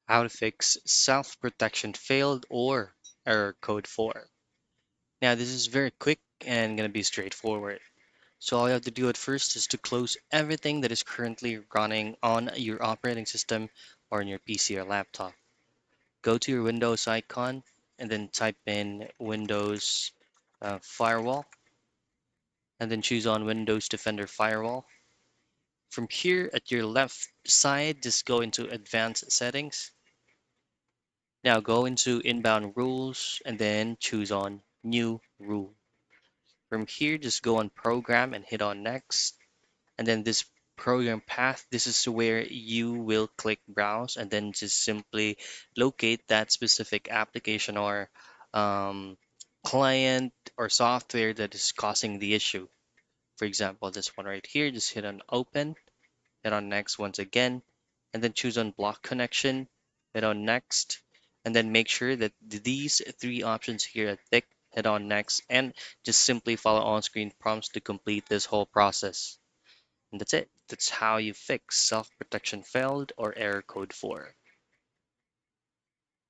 How to fix self-protection failed or error code 4. Now, this is very quick and going to be straightforward. So all you have to do at first is to close everything that is currently running on your operating system or on your PC or laptop. Go to your Windows icon and then type in Windows Firewall and then choose on Windows Defender Firewall. From here at your left side, just go into Advanced Settings. Now go into Inbound Rules and then choose on New Rule. From here, just go on Program and hit on Next. And then this program path, this is where you will click Browse and then just simply locate that specific application or um, client or software that is causing the issue. For example, this one right here, just hit on Open. Hit on next once again, and then choose on block connection, hit on next, and then make sure that these three options here are ticked, hit on next, and just simply follow on-screen prompts to complete this whole process. And that's it. That's how you fix self-protection failed or error code 4.